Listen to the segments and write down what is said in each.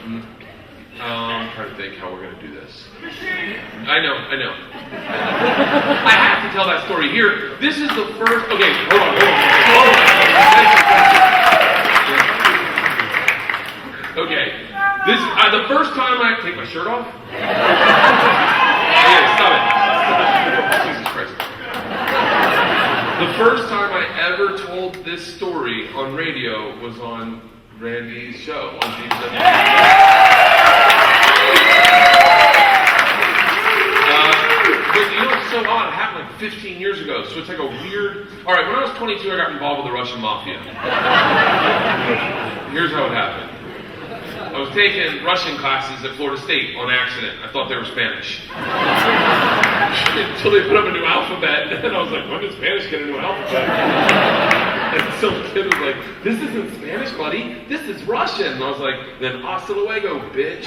I'm trying to think how we're going to do this. I know. I have to tell that story here. This is the first... Okay, hold on. Okay, this the first time I... Take my shirt off? Okay, stop it. Jesus Christ. The first time I ever told this story on radio was on Randy's show on TV. But you know what's so odd? It happened like 15 years ago, so it's like a weird... Alright, when I was 22, I got involved with the Russian Mafia. Here's how it happened. I was taking Russian classes at Florida State on accident. I thought they were Spanish. Until they put up a new alphabet, and I was like, when did Spanish get a new alphabet? And some kid was like, this isn't Spanish, buddy. This is Russian. And I was like, then hasta luego, bitch.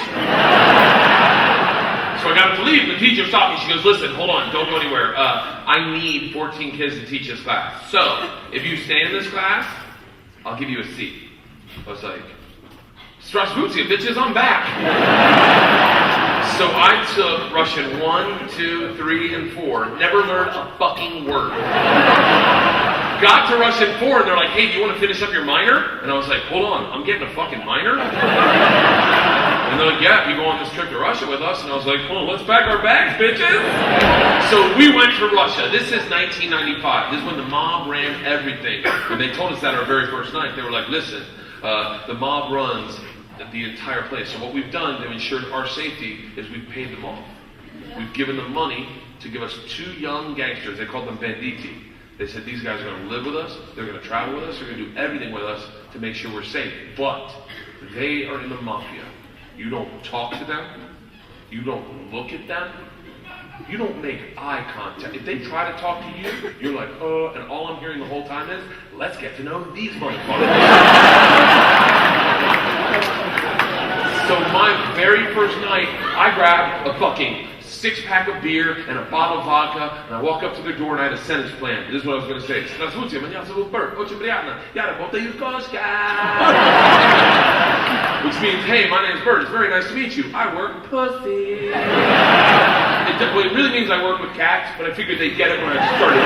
So I got to leave. The teacher stopped me. She goes, listen, hold on, don't go anywhere. I need 14 kids to teach this class. So, if you stay in this class, I'll give you a seat. I was like, Strasbourgia, bitches, I'm back. So I took Russian 1, 2, 3, and 4. Never learned a fucking word. Got to Russian 4, and they're like, hey, do you want to finish up your minor? And I was like, hold on, I'm getting a fucking minor? And they're like, yeah, if you go on this trip to Russia with us. And I was like, hold on, let's pack our bags, bitches. So we went to Russia. This is 1995. This is when the mob ran everything. When they told us that our very first night, they were like, listen, the mob runs the entire place. So what we've done to ensure our safety is we've paid them off. We've given them money to give us 2 young gangsters. They called them banditi. They said these guys are going to live with us, they're going to travel with us, they're going to do everything with us to make sure we're safe. But they are in the mafia. You don't talk to them. You don't look at them. You don't make eye contact. If they try to talk to you, you're like, and all I'm hearing the whole time is, let's get to know these motherfuckers. So my very first night, I grabbed a fucking 6-pack of beer and a bottle of vodka, and I walk up to their door and I had a sentence plan. This is what I was going to say. Здравствуйте, меня зовут Bert. Очень приятно. Я работаю кошка. Which means, hey, my name's Bert. It's very nice to meet you. I work pussy. Well, it really means I work with cats, but I figured they'd get it when I started.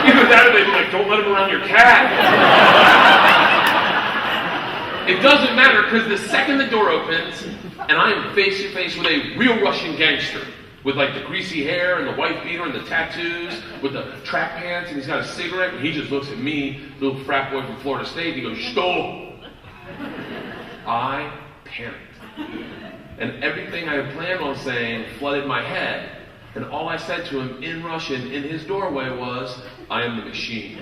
Either that or they'd be like, don't let him around your cat. It doesn't matter, because the second the door opens, and I am face to face with a real Russian gangster, with like the greasy hair and the white beater and the tattoos, with the track pants, and he's got a cigarette, and he just looks at me, little frat boy from Florida State, and he goes, "Sto!" I panicked. And everything I had planned on saying flooded my head. And all I said to him in Russian in his doorway was, I am the machine.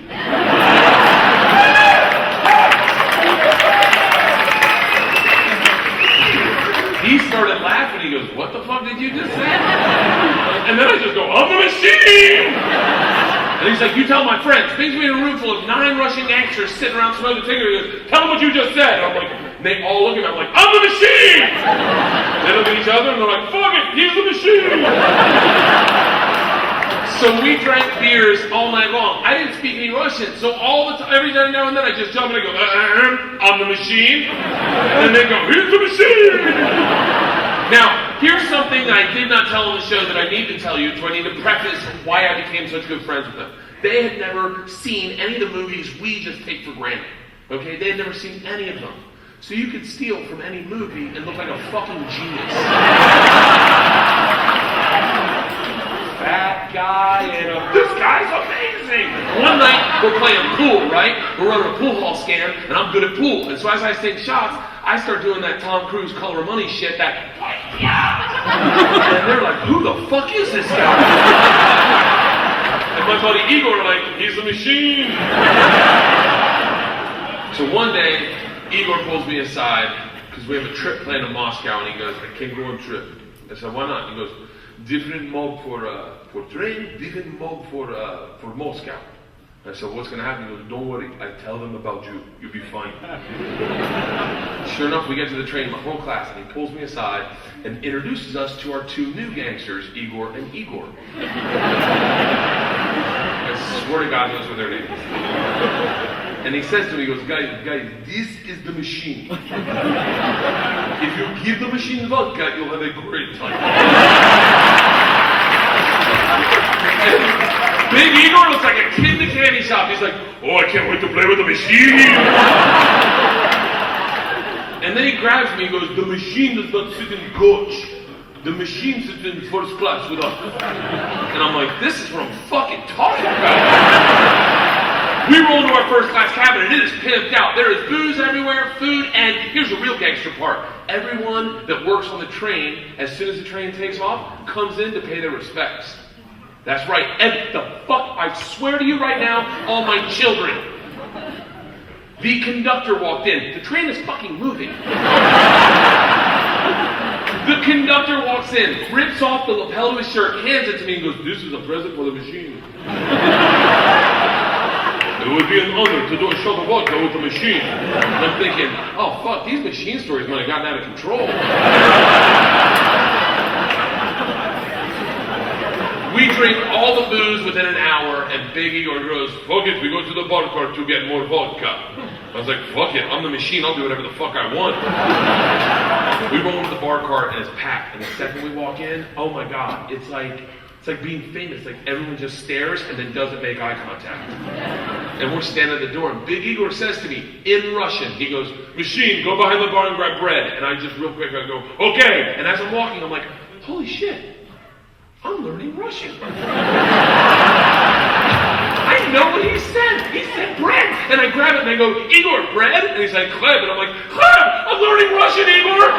He started laughing. He goes, what the fuck did you just say? And then I just go, I'm the machine! And he's like, you tell my friends. Brings me in a room full of 9 Russian gangsters sitting around smoking cigarettes. He goes, tell them what you just said. And I'm like, and they all look at me. I'm like, I'm the machine! They look at each other and they're like, fuck it, he's the machine! So we drank beers all night long. I didn't speak any Russian, so all the time, every now and then I just jump and I go, I'm the machine. And then they go, he's the machine! Now, here's something that I did not tell on the show that I need to tell you, so I need to preface why I became such good friends with them. They had never seen any of the movies we just take for granted. Okay? They had never seen any of them. So you could steal from any movie and look like a fucking genius. Fat guy and this guy's amazing. One night we're playing pool, right? We're running a pool hall scam, and I'm good at pool. And so as I take shots, I start doing that Tom Cruise Color of Money shit. That and they're like, who the fuck is this guy? And my buddy Igor are like, he's a machine. So one day, Igor pulls me aside because we have a trip planned to Moscow, and he goes, I can't go on trip. I said, why not? He goes, different mob for train, different mob for Moscow. I said, what's going to happen? He goes, don't worry, I tell them about you. You'll be fine. Sure enough, we get to the train, my whole class, and he pulls me aside and introduces us to our 2 new gangsters, Igor and Igor. I swear to God, those were their names. And he says to me, he goes, guys, this is the machine. If you give the machine vodka, you'll have a great time. Big Igor looks like a kid in a candy shop. He's like, oh, I can't wait to play with the machine. And then he grabs me and goes, the machine does not sit in coach. The machine sits in first class with us. And I'm like, this is what I'm fucking talking about. We roll into our first class cabin and it is pimped out. There is booze everywhere, food, and here's the real gangster part. Everyone that works on the train, as soon as the train takes off, comes in to pay their respects. That's right. And the fuck, I swear to you right now, all my children. The conductor walked in. The train is fucking moving. The conductor walks in, rips off the lapel of his shirt, hands it to me and goes, this is a present for the machine. It would be an honor to do a shot of vodka with the machine. And I'm thinking, oh fuck, these machine stories might have gotten out of control. We drink all the booze within an hour, and Big Igor goes, fuck it, we go to the bar cart to get more vodka. I was like, fuck it, I'm the machine, I'll do whatever the fuck I want. We roll into the bar cart, and it's packed. And the second we walk in, oh my god, it's like being famous. Like everyone just stares and then doesn't make eye contact. And we're standing at the door, and Big Igor says to me, in Russian, he goes, machine, go behind the bar and grab bread. And I just real quick, I go, okay. And as I'm walking, I'm like, holy shit. I'm learning Russian. I know what he said. He said bread. And I grab it and I go, Igor, bread? And he's like, Chleb. And I'm like, Chleb! I'm learning Russian, Igor!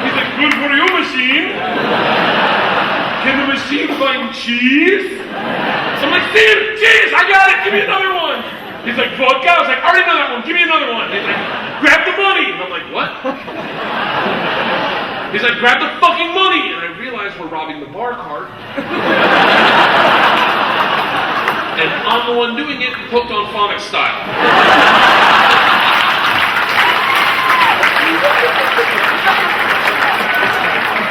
He's like, good for you, machine. Can the machine find cheese? So I'm like, Steve, cheese! I got it! Give me another one! He's like, vodka? I was like, I already know that one. Give me another one. He's like, grab the money! And I'm like, what? He's like, grab the fucking money! And I realize we're robbing the bar cart. And I'm the one doing it, hooked on phonics style.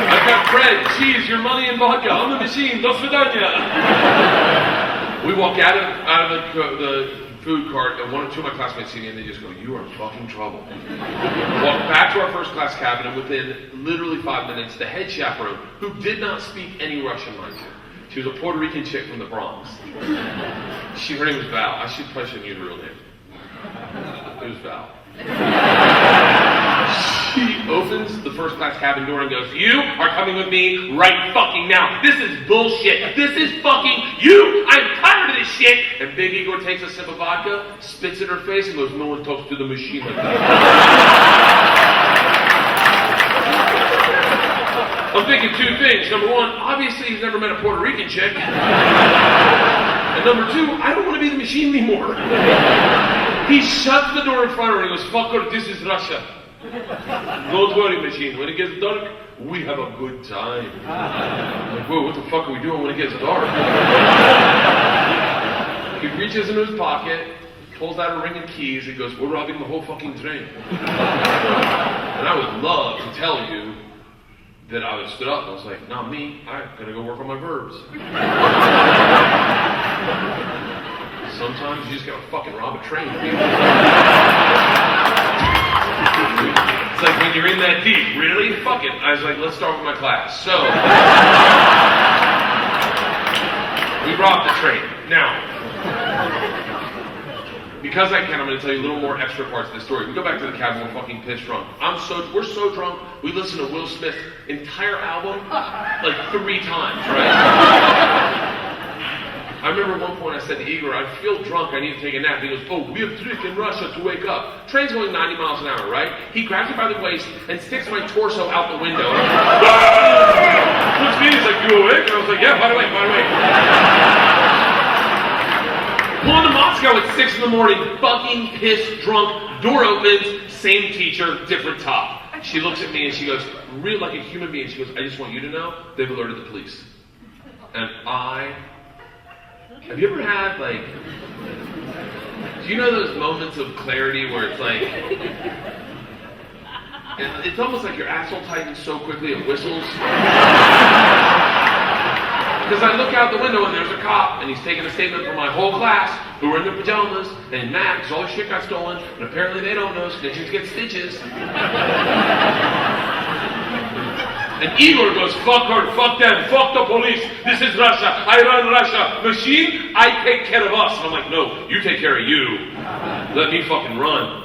I've got bread, cheese, your money, and vodka. I'm the machine. Do svidaniya. We walk out of the food cart, and one or two of my classmates see me, and they just go, you are in fucking trouble. Walk back to our first class cabin, and within literally 5 minutes, the head chaperone, who did not speak any Russian, mind you, she was a Puerto Rican chick from the Bronx. Her name was Val. I should probably shouldn't use her real name. It was Val. She opens the first class cabin door and goes, you are coming with me right fucking now. This is bullshit. This is fucking you. I'm tired of this shit. And Big Igor takes a sip of vodka, spits in her face, and goes, no one talks to the machine like that. I'm thinking two things. Number one, obviously he's never met a Puerto Rican chick. And number two, I don't want to be the machine anymore. He shuts the door in front of her and he goes, fucker, this is Russia. Don't worry, machine. When it gets dark, we have a good time. I'm like, whoa, what the fuck are we doing when it gets dark? He reaches into his pocket, pulls out a ring of keys, and goes, we're robbing the whole fucking train. And I would love to tell you that I was stood up and I was like, not me, I'm gonna go work on my verbs. Sometimes you just gotta fucking rob a train. It's like when you're in that deep, really? Fuck it. I was like, let's start with my class. So, we robbed the train. Now, because I can, I'm going to tell you a little more extra parts of the story. We go back to the cabin, we're fucking pissed drunk. We're so drunk, we listen to Will Smith's entire album like 3 times, right? I remember at one point I said to Igor, I feel drunk, I need to take a nap. He goes, oh, we have trick in Russia to wake up. Train's going 90 miles an hour, right? He grabs me by the waist and sticks my torso out the window. Looks at me, he's like, you awake? And I was like, yeah, wide awake. Pulling to Moscow at 6 in the morning, fucking pissed, drunk, door opens, same teacher, different top. She looks at me and she goes, real like a human being, she goes, I just want you to know, they've alerted the police. And have you ever had, like, do you know those moments of clarity where it's like, it's almost like your asshole tightens so quickly it whistles? Because I look out the window and there's a cop, and he's taking a statement from my whole class, who were in their pajamas, and mad because all their shit got stolen, and apparently they don't know snitches get stitches. And Igor goes, fuck her, fuck them, fuck the police, this is Russia, I run Russia, machine, I take care of us. And I'm like, no, you take care of you, let me fucking run.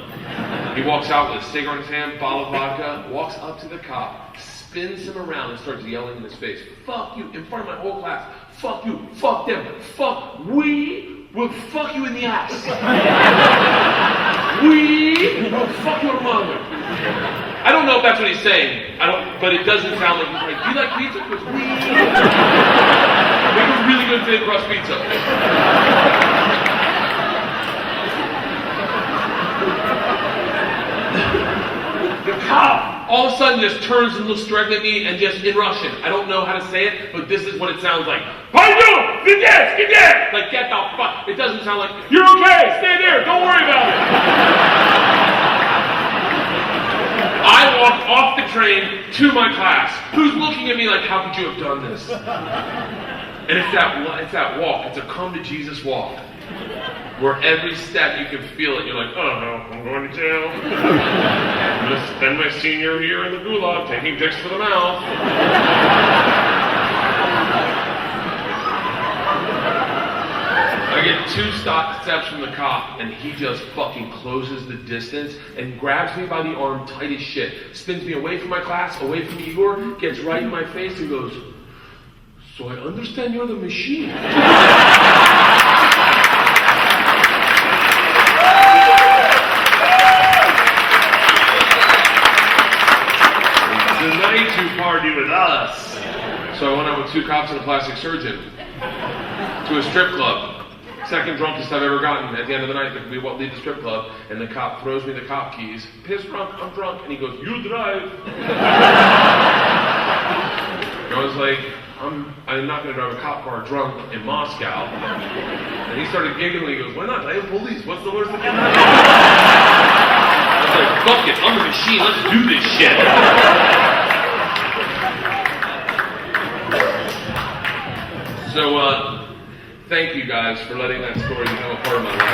He walks out with a cigarette in his hand, bottle of vodka, walks up to the cop, spins him around and starts yelling in his face, fuck you, in front of my whole class, fuck you, fuck them, fuck, we will fuck you in the ass. We will fuck your mother. I don't know if that's what he's saying, but it doesn't sound like he's like, do you like pizza? Because we make a really good thin crust pizza. The cop all of a sudden just turns and looks directly at me and just in Russian. I don't know how to say it, but this is what it sounds like. Pardon! Get! Like, get the fuck. It doesn't sound like, you're okay, stay there, don't worry about it. I walk off the train to my class, who's looking at me like, how could you have done this? And it's that walk, it's a come to Jesus walk. Where every step you can feel it. You're like, oh no, I'm going to jail. I'm going to spend my senior year in the gulag taking dicks for the mouth. I get 2 steps from the cop, and he just fucking closes the distance and grabs me by the arm tight as shit. Spins me away from my class, away from Igor, gets right in my face and goes, so I understand you're the machine. Tonight you party with us. So I went out with 2 cops and a plastic surgeon to a strip club. Second drunkest I've ever gotten. At the end of the night, we leave the strip club, and the cop throws me the cop keys. Piss drunk, I'm drunk, and he goes, you drive. I was like, I'm not going to drive a cop car drunk in Moscow. And he started giggling. He goes, why not? I have police. What's the worst that can happen? I was like, fuck it. I'm the machine. Let's do this shit. So, thank you guys for letting that story become a part of my life.